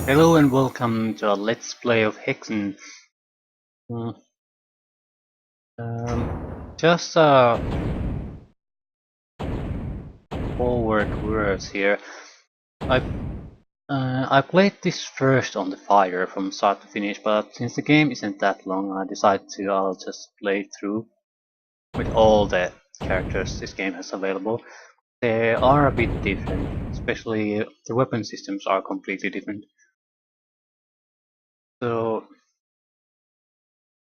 Hello and welcome to a Let's Play of Hexen. Mm, just forward words here. I I played this first on the fighter from start to finish, but since the game isn't that long, I decided I'll just play through with all the characters this game has available. They are a bit different, especially the weapon systems are completely different. So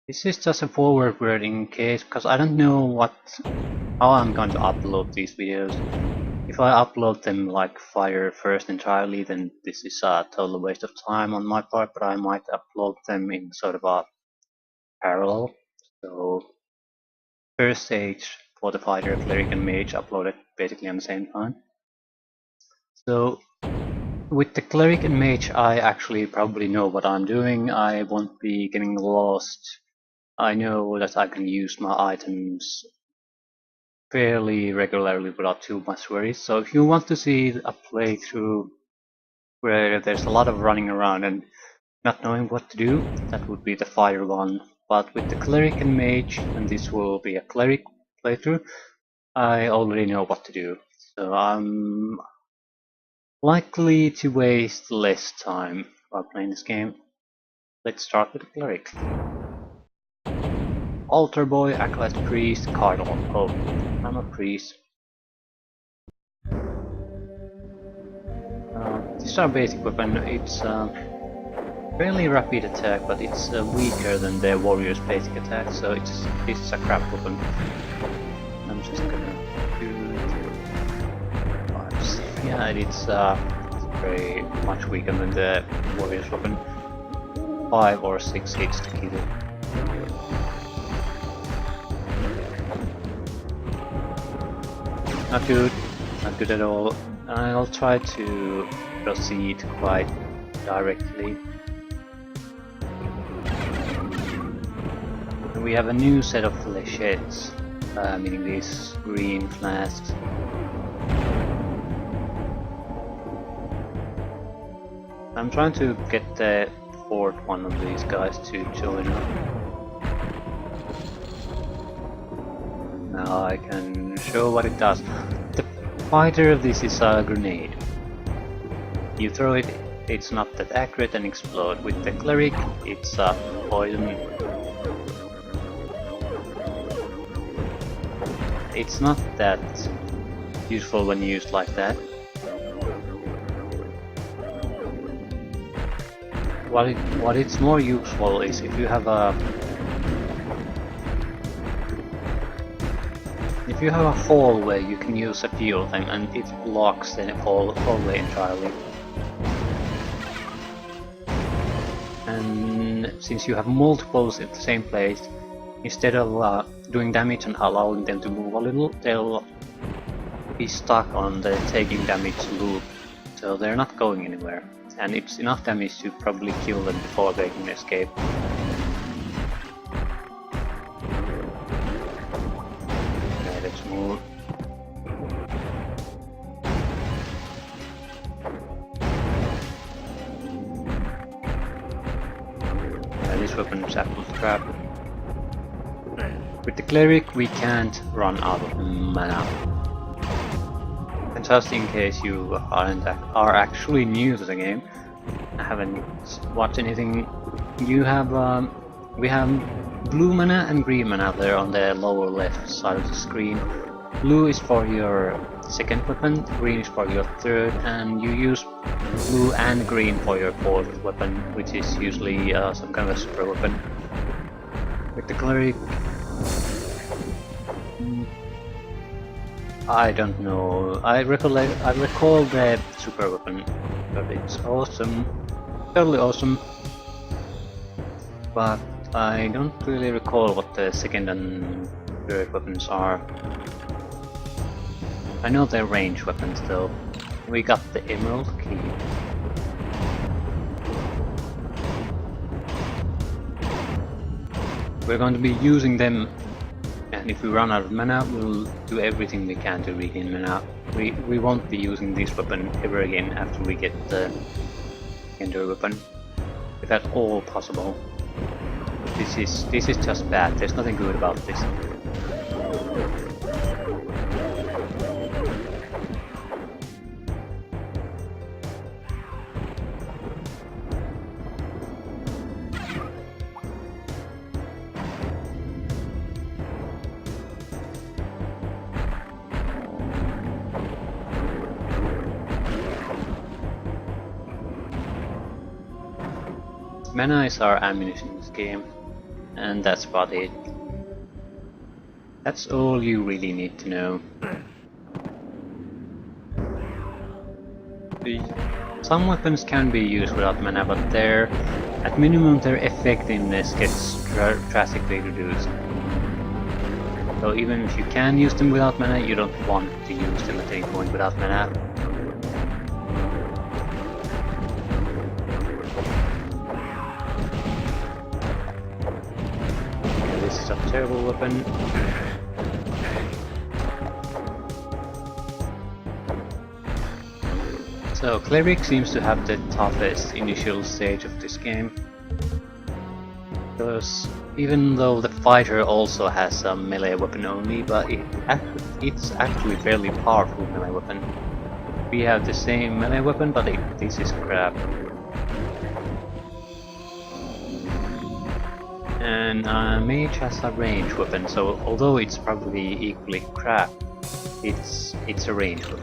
this is just a forward word in case, because I don't know how I'm going to upload these videos. If I upload them like fire first entirely, then this is a total waste of time on my part, but I might upload them in sort of a parallel. So first stage for the fighter, cleric and mage uploaded basically on the same time. So with the cleric and mage, I actually probably know what I'm doing. I won't be getting lost. I know that I can use my items fairly regularly without too much worries. So if you want to see a playthrough where there's a lot of running around and not knowing what to do, that would be the fire one. But with the cleric and mage, and this will be a cleric playthrough, I already know what to do. So I'm likely to waste less time while playing this game. Let's start with the cleric. Altar boy, acolyte priest, cardinal. Oh, I'm a priest. This is our basic weapon. It's fairly rapid attack, but it's weaker than the warrior's basic attack, so it's a crap weapon. I'm just gonna do 5, 6. Yeah, it's very much weaker than the warrior's weapon. 5 or 6 hits to kill it. Not good, not good at all. I'll try to proceed quite directly. We have a new set of flechettes, meaning these green flasks. I'm trying to get the fourth one of these guys to join up. Now I can show what it does. The fighter of this is a grenade. You throw it, it's not that accurate and explode. With the cleric, it's a poison. It's not that useful when used like that. What it's more useful is if you have a hall where you can use a few of them and it blocks the hallway entirely. And since you have multiples at the same place, instead of doing damage and allowing them to move a little, they'll be stuck on the taking damage loop, so they're not going anywhere. And it's enough damage to probably kill them before they can escape. Okay, let's move. This weapon is absolute crap. With the cleric, we can't run out of mana. And just in case you are actually new to the game, I haven't watched anything. We have blue mana and green mana there on the lower left side of the screen. Blue is for your second weapon, green is for your third, and you use blue and green for your fourth weapon, which is usually some kind of a super weapon. With the cleric, I don't know. I recall the super weapon, but it's awesome, totally awesome. But I don't really recall what the second and third weapons are. I know they're range weapons though. We got the emerald key. We're going to be using them, and if we run out of mana, we'll do everything we can to regain mana. We won't be using this weapon ever again after we get the secondary weapon, if at all possible. This is just bad. There's nothing good about this. Mana is our ammunition in this game, and that's about it. That's all you really need to know. Some weapons can be used without mana, but at minimum their effectiveness gets drastically reduced. So even if you can use them without mana, you don't want to use them at any point without mana. This is a terrible weapon. So Cleric seems to have the toughest initial stage of this game, because even though the fighter also has a melee weapon only, but it's actually fairly powerful melee weapon. We have the same melee weapon, but this is crap. And mage has a range weapon, so although it's probably equally crap, it's a range weapon.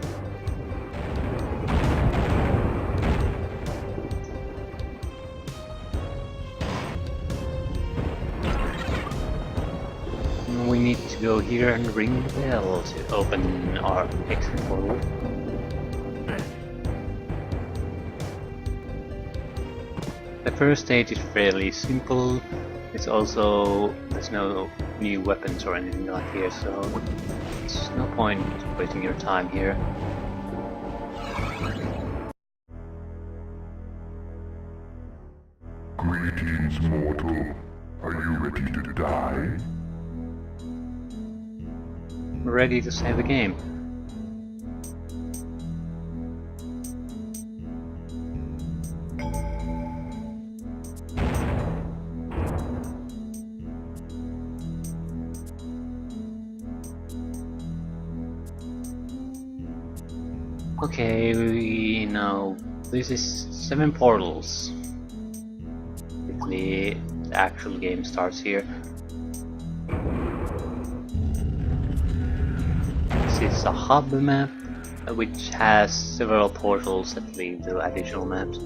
We need to go here and ring the bell to open our Hexen portal. The first stage is fairly simple. It's also, there's no new weapons or anything like here, so it's no point wasting your time here. Greetings, mortal. Are you ready to die? Ready to save the game. Okay, we know this is 7 portals. If the actual game starts here. This is a hub map, which has several portals that lead to additional maps.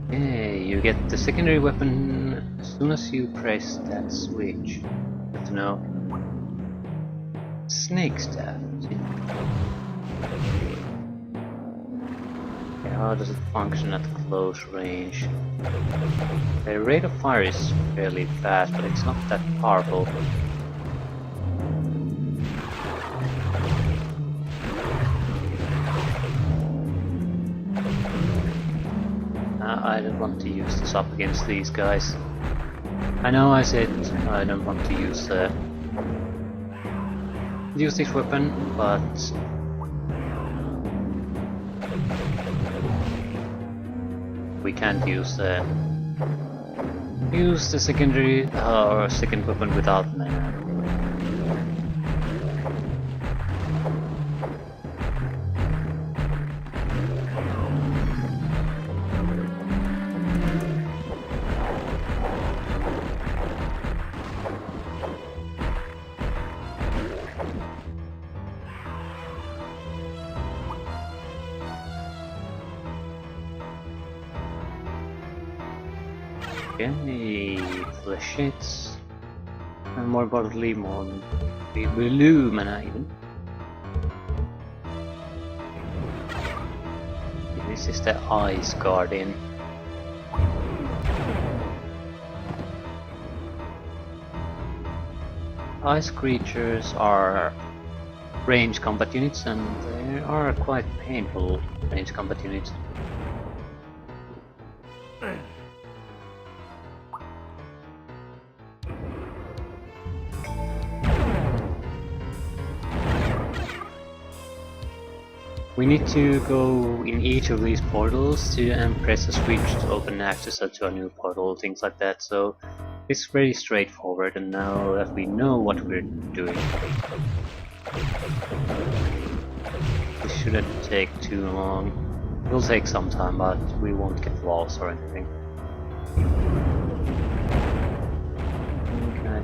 Okay, you get the secondary weapon as soon as you press that switch. Good to know. Snake staff. Okay, how does it function at close range? The rate of fire is fairly fast, but it's not that powerful. I don't want to use this up against these guys. I know I said I don't want to use this weapon, but we can't use the secondary or second weapon without mana. Okay, flesh hits, and more importantly, more blue mana even. This is the Ice Guardian. Ice creatures are range combat units, and they are quite painful range combat units. We need to go in each of these portals and press a switch to open access to a new portal, things like that, so it's very straightforward, and now that we know what we're doing, this shouldn't take too long. It will take some time, but we won't get lost or anything. Okay.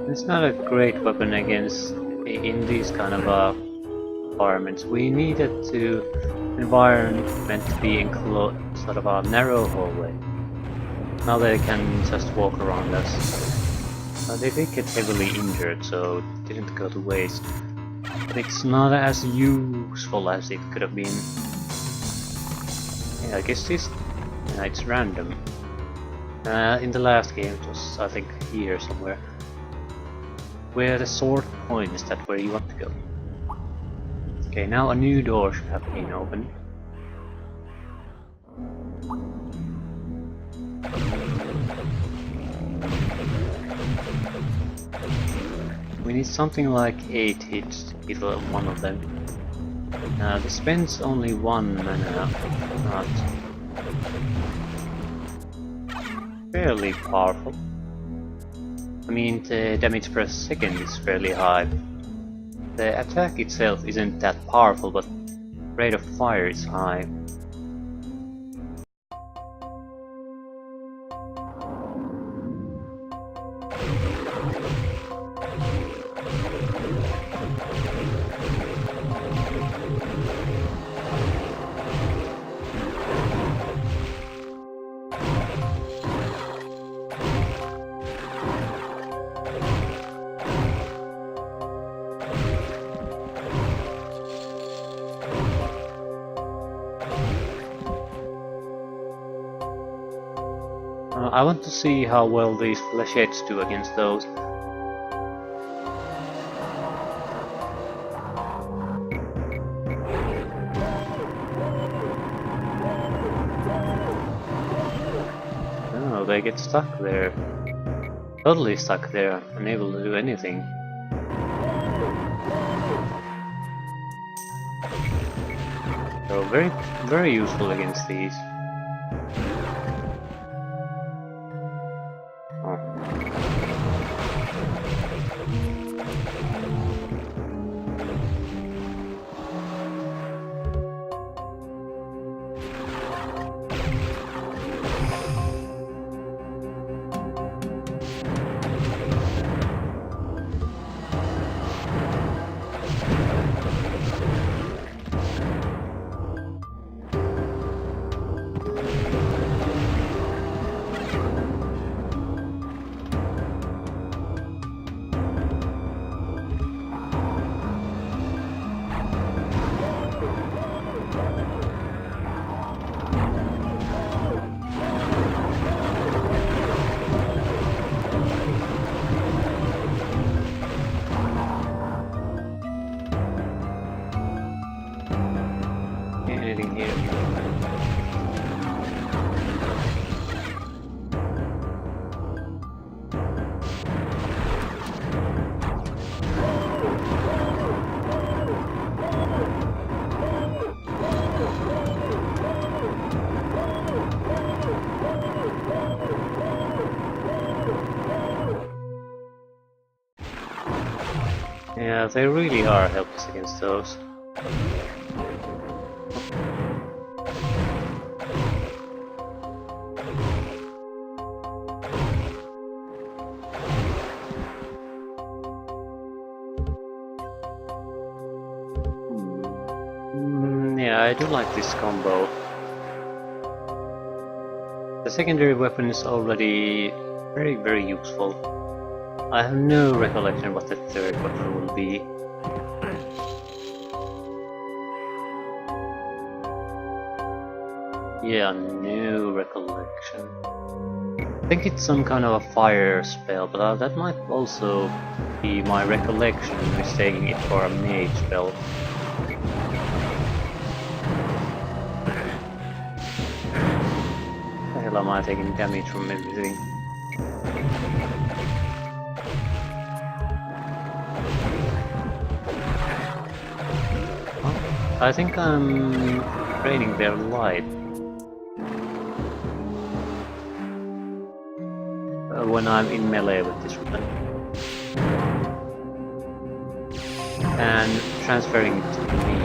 It's not a great weapon against in these kind of environments. We needed environment to be enclosed, sort of a narrow hallway. Now they can just walk around us. They did get heavily injured, so it didn't go to waste. But it's not as useful as it could have been. Yeah, I guess it's random. In the last game, it was, I think, here somewhere. Where the sword points, is that where you want to go? Okay, now a new door should have been opened. We need something like 8 hits to hit one of them. This spends only 1 mana, not fairly powerful. I mean, the damage per second is fairly high. The attack itself isn't that powerful, but rate of fire is high. I want to see how well these flechettes do against those. Oh, they get stuck there. Totally stuck there, unable to do anything. So very useful against these. Anything here? Yeah, they really are helpless against those. Yeah, I do like this combo. The secondary weapon is already very useful. I have no recollection what the third weapon will be. Yeah, new recollection. I think it's some kind of a fire spell, but that might also be my recollection mistaking it for a mage spell. The hell am I taking damage from everything? Oh, I think I'm draining their life. When I'm in melee with this weapon. And transferring it to me.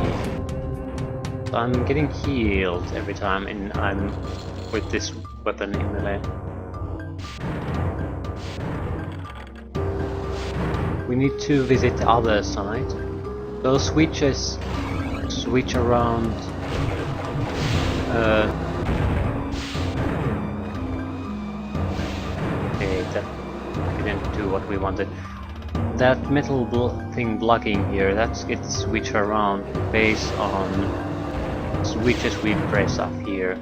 So I'm getting healed every time I'm with this weapon in melee. We need to visit the other side. Those switches switch around. Okay, that didn't do what we wanted. That metal thing blocking here, it switch around based on switches we press up here.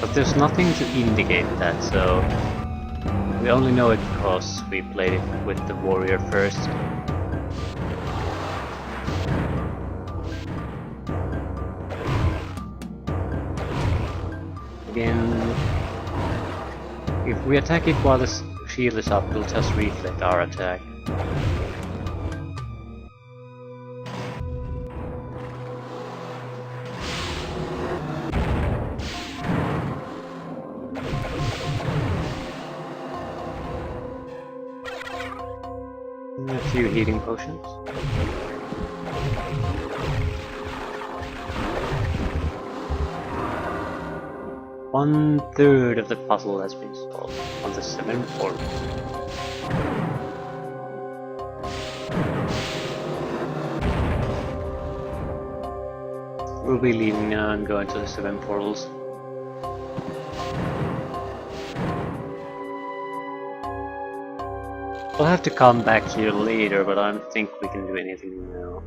But there's nothing to indicate that, so we only know it because we played it with the warrior first. Again, if we attack it while the shield is up, we'll just reflect our attack. A few healing potions. One-third of the puzzle has been solved on the 7th floor. We'll be leaving now and going to the 7 portals. We'll have to come back here later, but I don't think we can do anything now.